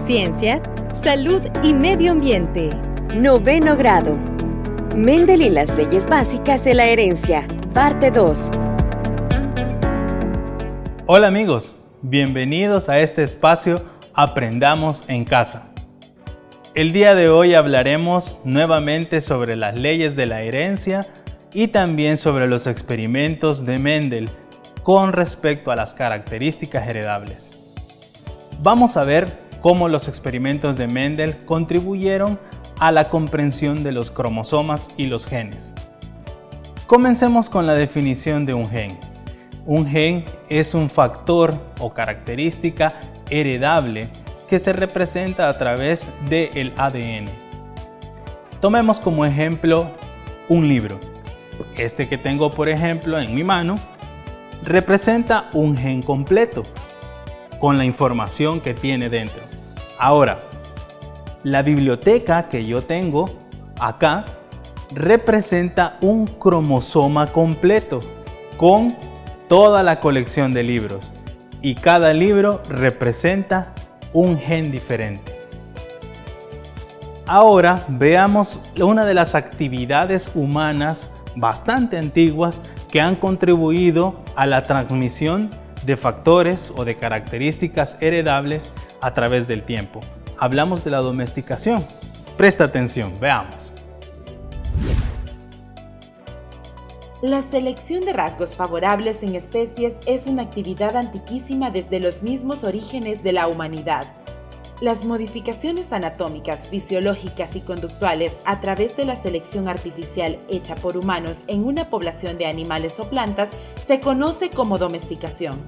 Ciencia, Salud y Medio Ambiente. Noveno grado. Mendel y las leyes básicas de la herencia. Parte 2. Hola amigos, bienvenidos a este espacio Aprendamos en Casa. El día de hoy hablaremos nuevamente sobre las leyes de la herencia y también sobre los experimentos de Mendel con respecto a las características heredables. Vamos a ver cómo los experimentos de Mendel contribuyeron a la comprensión de los cromosomas y los genes. Comencemos con la definición de un gen. Un gen es un factor o característica heredable que se representa a través del ADN. Tomemos como ejemplo un libro. Este que tengo, por ejemplo, en mi mano, representa un gen completo con la información que tiene dentro. Ahora, la biblioteca que yo tengo acá representa un cromosoma completo con toda la colección de libros y cada libro representa un gen diferente. Ahora veamos una de las actividades humanas bastante antiguas que han contribuido a la transmisión de factores o de características heredables a través del tiempo. Hablamos de la domesticación. Presta atención, veamos. La selección de rasgos favorables en especies es una actividad antiquísima desde los mismos orígenes de la humanidad. Las modificaciones anatómicas, fisiológicas y conductuales a través de la selección artificial hecha por humanos en una población de animales o plantas se conoce como domesticación.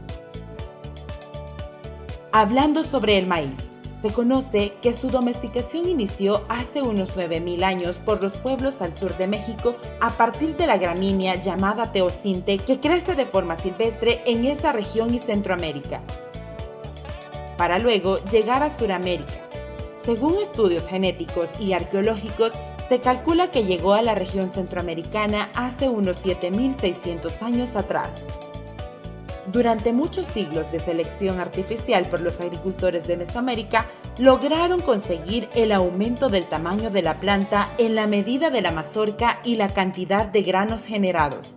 Hablando sobre el maíz, se conoce que su domesticación inició hace unos 9.000 años por los pueblos al sur de México a partir de la gramínea llamada teosinte que crece de forma silvestre en esa región y Centroamérica, para luego llegar a Suramérica. Según estudios genéticos y arqueológicos, se calcula que llegó a la región centroamericana hace unos 7.600 años atrás. Durante muchos siglos de selección artificial por los agricultores de Mesoamérica, lograron conseguir el aumento del tamaño de la planta en la medida de la mazorca y la cantidad de granos generados.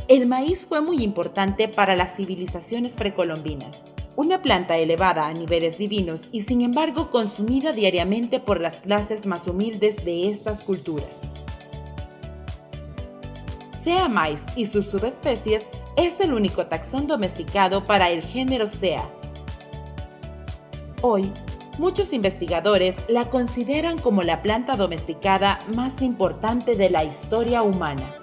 El maíz fue muy importante para las civilizaciones precolombinas, una planta elevada a niveles divinos y sin embargo consumida diariamente por las clases más humildes de estas culturas. Sea maíz y sus subespecies es el único taxón domesticado para el género Sea. Hoy, muchos investigadores la consideran como la planta domesticada más importante de la historia humana.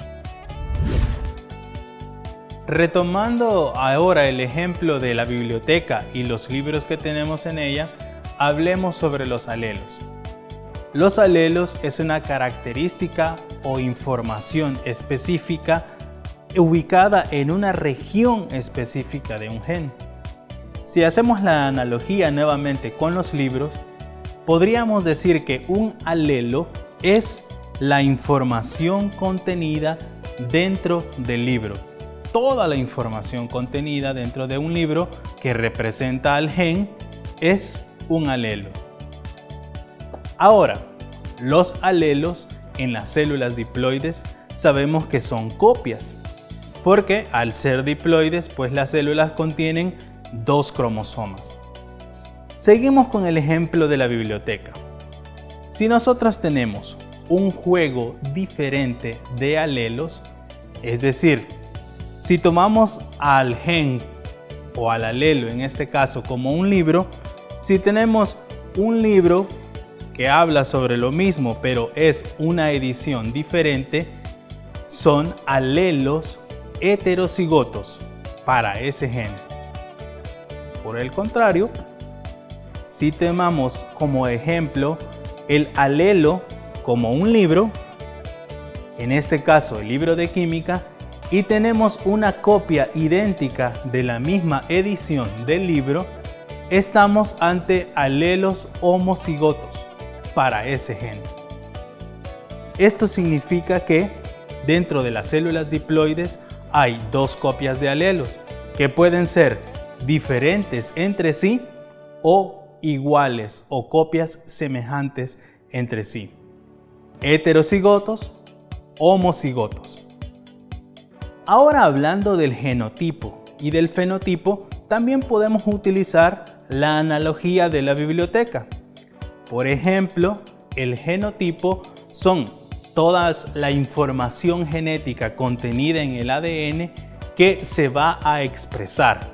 Retomando ahora el ejemplo de la biblioteca y los libros que tenemos en ella, hablemos sobre los alelos. Los alelos es una característica o información específica ubicada en una región específica de un gen. Si hacemos la analogía nuevamente con los libros, podríamos decir que un alelo es la información contenida dentro del libro. Toda la información contenida dentro de un libro que representa al gen es un alelo. Ahora, los alelos en las células diploides sabemos que son copias, porque al ser diploides, pues las células contienen 2 cromosomas. Seguimos con el ejemplo de la biblioteca. Si nosotros tenemos un juego diferente de alelos, es decir, si tomamos al gen o al alelo en este caso como un libro, si tenemos un libro que habla sobre lo mismo pero es una edición diferente, son alelos heterocigotos para ese gen. Por el contrario, si tomamos como ejemplo el alelo como un libro, en este caso el libro de química, y tenemos una copia idéntica de la misma edición del libro, estamos ante alelos homocigotos para ese gen. Esto significa que dentro de las células diploides hay 2 copias de alelos que pueden ser diferentes entre sí o iguales o copias semejantes entre sí. Heterocigotos, homocigotos. Ahora, hablando del genotipo y del fenotipo, también podemos utilizar la analogía de la biblioteca. Por ejemplo, el genotipo son toda la información genética contenida en el ADN que se va a expresar,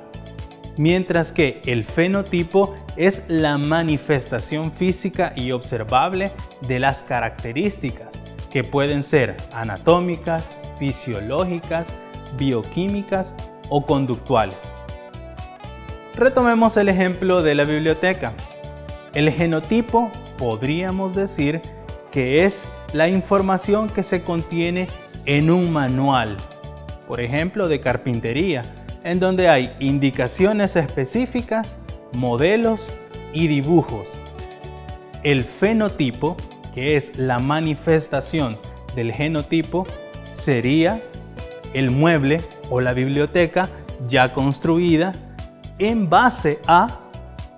mientras que el fenotipo es la manifestación física y observable de las características, que pueden ser anatómicas, fisiológicas, bioquímicas o conductuales. Retomemos el ejemplo de la biblioteca. El genotipo podríamos decir que es la información que se contiene en un manual, por ejemplo de carpintería, en donde hay indicaciones específicas, modelos y dibujos. El fenotipo, que es la manifestación del genotipo, sería el mueble o la biblioteca ya construida en base a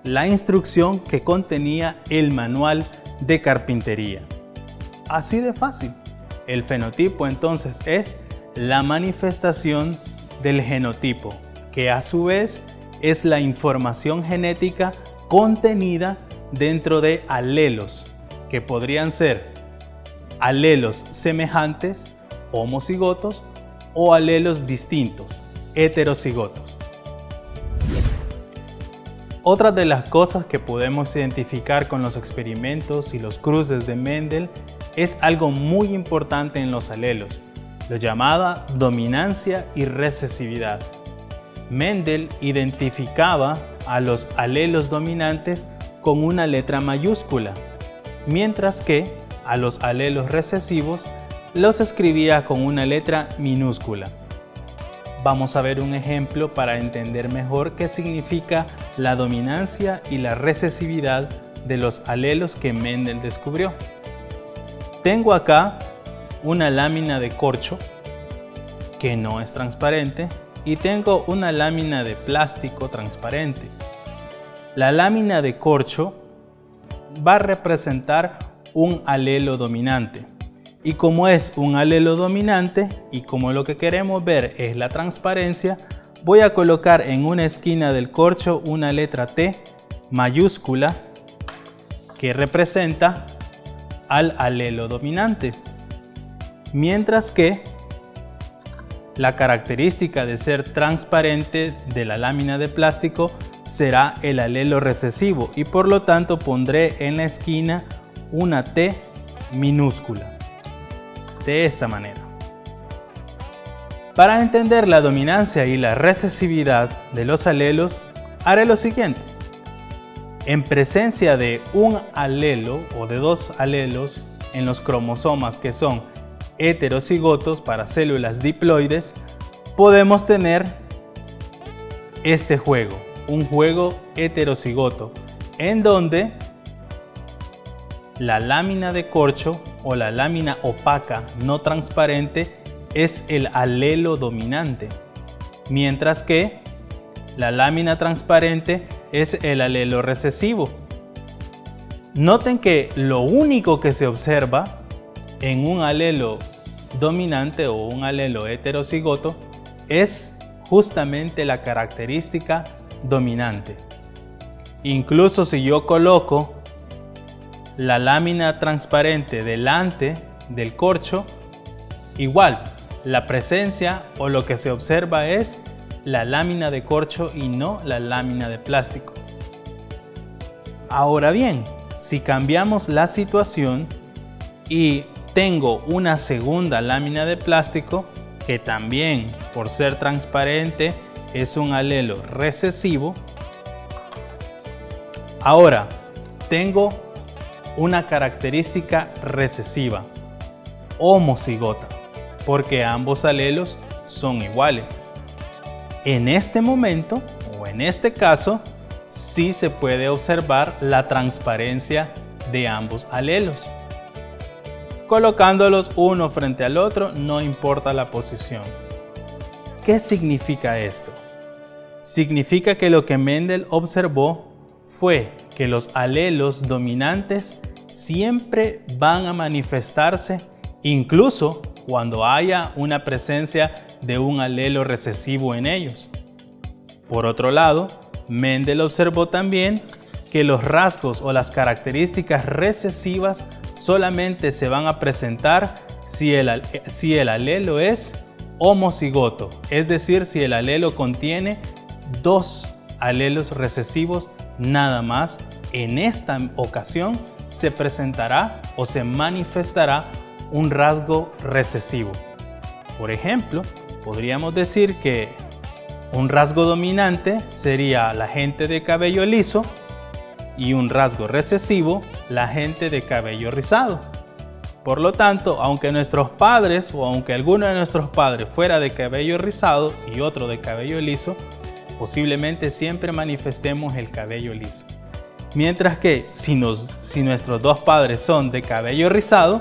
la instrucción que contenía el manual de carpintería. Así de fácil. El fenotipo entonces es la manifestación del genotipo, que a su vez es la información genética contenida dentro de alelos, que podrían ser alelos semejantes, homocigotos, o alelos distintos, heterocigotos. Otra de las cosas que podemos identificar con los experimentos y los cruces de Mendel es algo muy importante en los alelos, lo llamada dominancia y recesividad. Mendel identificaba a los alelos dominantes con una letra mayúscula, mientras que a los alelos recesivos los escribía con una letra minúscula. Vamos a ver un ejemplo para entender mejor qué significa la dominancia y la recesividad de los alelos que Mendel descubrió. Tengo acá una lámina de corcho que no es transparente y tengo una lámina de plástico transparente. La lámina de corcho va a representar un alelo dominante. Y como es un alelo dominante y como lo que queremos ver es la transparencia, voy a colocar en una esquina del corcho una letra T mayúscula que representa al alelo dominante. Mientras que la característica de ser transparente de la lámina de plástico será el alelo recesivo y por lo tanto pondré en la esquina una T minúscula. De esta manera. Para entender la dominancia y la recesividad de los alelos, haré lo siguiente. En presencia de un alelo o de dos alelos en los cromosomas que son heterocigotos para células diploides, podemos tener este juego, un juego heterocigoto, en donde la lámina de corcho o la lámina opaca no transparente es el alelo dominante, mientras que la lámina transparente es el alelo recesivo. Noten que lo único que se observa en un alelo dominante o un alelo heterocigoto es justamente la característica dominante. Incluso si yo coloco la lámina transparente delante del corcho, igual la presencia o lo que se observa es la lámina de corcho y no la lámina de plástico. Ahora bien, si cambiamos la situación y tengo una segunda lámina de plástico que también por ser transparente es un alelo recesivo, ahora tengo una característica recesiva, homocigota, porque ambos alelos son iguales. En este momento, o en este caso, sí se puede observar la transparencia de ambos alelos. Colocándolos uno frente al otro, no importa la posición. ¿Qué significa esto? Significa que lo que Mendel observó fue que los alelos dominantes siempre van a manifestarse incluso cuando haya una presencia de un alelo recesivo en ellos. Por otro lado, Mendel observó también que los rasgos o las características recesivas solamente se van a presentar si el alelo es homocigoto, es decir, si el alelo contiene dos alelos recesivos nada más. En esta ocasión se presentará o se manifestará un rasgo recesivo. Por ejemplo, podríamos decir que un rasgo dominante sería la gente de cabello liso y un rasgo recesivo la gente de cabello rizado. Por lo tanto, aunque nuestros padres o aunque alguno de nuestros padres fuera de cabello rizado y otro de cabello liso, posiblemente siempre manifestemos el cabello liso. Mientras que si nuestros dos padres son de cabello rizado,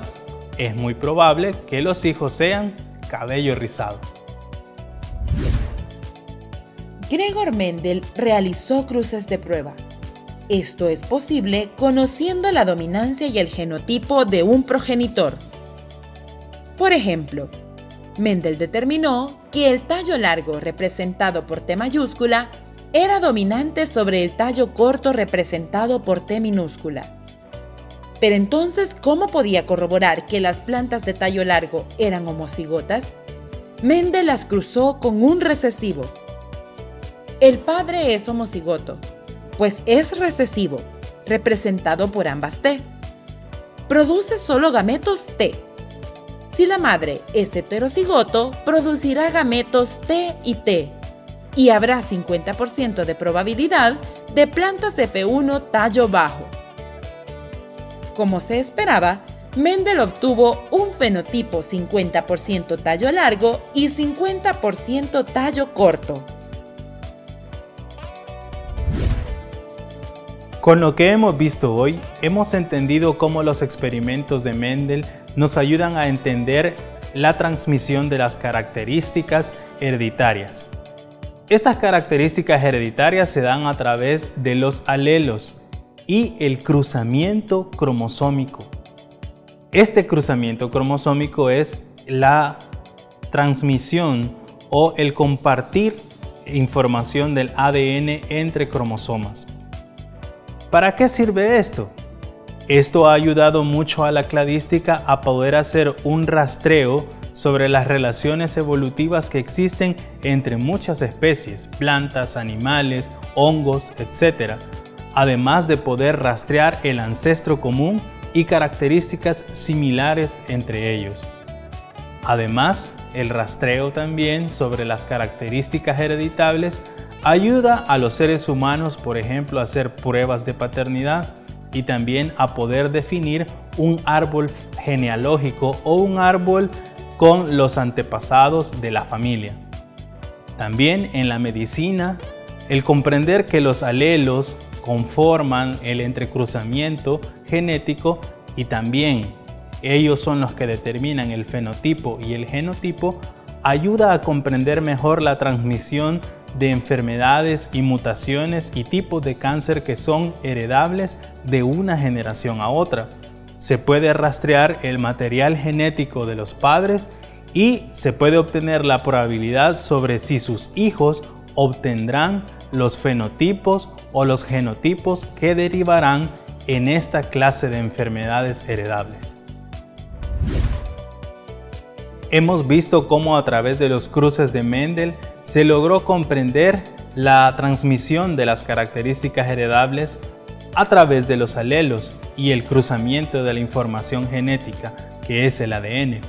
es muy probable que los hijos sean cabello rizado. Gregor Mendel realizó cruces de prueba. Esto es posible conociendo la dominancia y el genotipo de un progenitor. Por ejemplo, Mendel determinó que el tallo largo representado por T mayúscula era dominante sobre el tallo corto representado por T minúscula. Pero entonces, ¿cómo podía corroborar que las plantas de tallo largo eran homocigotas? Mendel las cruzó con un recesivo. El padre es homocigoto, pues es recesivo, representado por ambas T. Produce solo gametos T. Si la madre es heterocigoto, producirá gametos T y T, y habrá 50% de probabilidad de plantas F1 tallo bajo. Como se esperaba, Mendel obtuvo un fenotipo 50% tallo largo y 50% tallo corto. Con lo que hemos visto hoy, hemos entendido cómo los experimentos de Mendel nos ayudan a entender la transmisión de las características hereditarias. Estas características hereditarias se dan a través de los alelos y el cruzamiento cromosómico. Este cruzamiento cromosómico es la transmisión o el compartir información del ADN entre cromosomas. ¿Para qué sirve esto? Esto ha ayudado mucho a la cladística a poder hacer un rastreo sobre las relaciones evolutivas que existen entre muchas especies, plantas, animales, hongos, etc., además de poder rastrear el ancestro común y características similares entre ellos. Además, el rastreo también sobre las características hereditables ayuda a los seres humanos, por ejemplo, a hacer pruebas de paternidad y también a poder definir un árbol genealógico o un árbol con los antepasados de la familia. También en la medicina, el comprender que los alelos conforman el entrecruzamiento genético y también ellos son los que determinan el fenotipo y el genotipo, ayuda a comprender mejor la transmisión de enfermedades y mutaciones y tipos de cáncer que son heredables de una generación a otra. Se puede rastrear el material genético de los padres y se puede obtener la probabilidad sobre si sus hijos obtendrán los fenotipos o los genotipos que derivarán en esta clase de enfermedades heredables. Hemos visto cómo a través de los cruces de Mendel se logró comprender la transmisión de las características heredables a través de los alelos y el cruzamiento de la información genética, que es el ADN,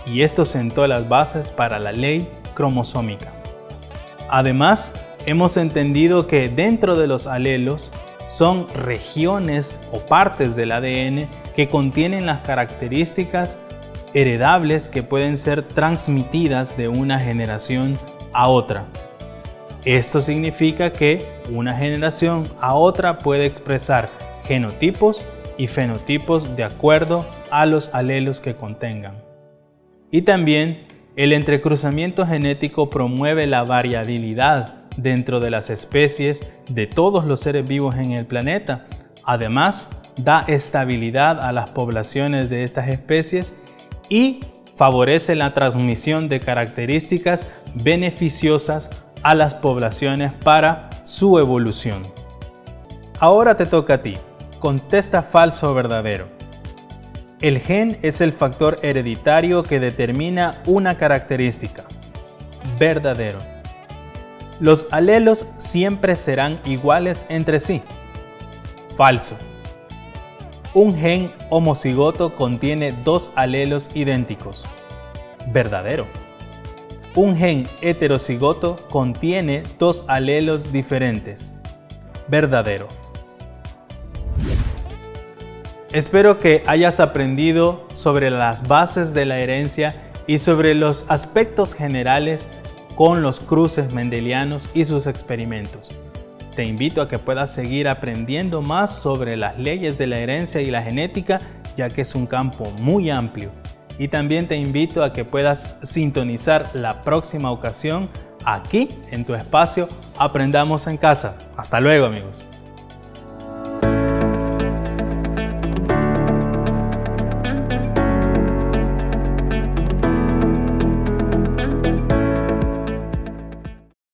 y esto sentó las bases para la ley cromosómica. Además, hemos entendido que dentro de los alelos son regiones o partes del ADN que contienen las características heredables que pueden ser transmitidas de una generación a otra. Esto significa que una generación a otra puede expresar genotipos y fenotipos de acuerdo a los alelos que contengan. Y también el entrecruzamiento genético promueve la variabilidad dentro de las especies de todos los seres vivos en el planeta. Además, da estabilidad a las poblaciones de estas especies y favorece la transmisión de características beneficiosas a las poblaciones para su evolución. Ahora te toca a ti. Contesta falso o verdadero. El gen es el factor hereditario que determina una característica. Verdadero. Los alelos siempre serán iguales entre sí. Falso. Un gen homocigoto contiene dos alelos idénticos. Verdadero. Un gen heterocigoto contiene dos alelos diferentes. Verdadero. Espero que hayas aprendido sobre las bases de la herencia y sobre los aspectos generales con los cruces mendelianos y sus experimentos. Te invito a que puedas seguir aprendiendo más sobre las leyes de la herencia y la genética, ya que es un campo muy amplio. Y también te invito a que puedas sintonizar la próxima ocasión aquí en tu espacio Aprendamos en Casa. Hasta luego, amigos.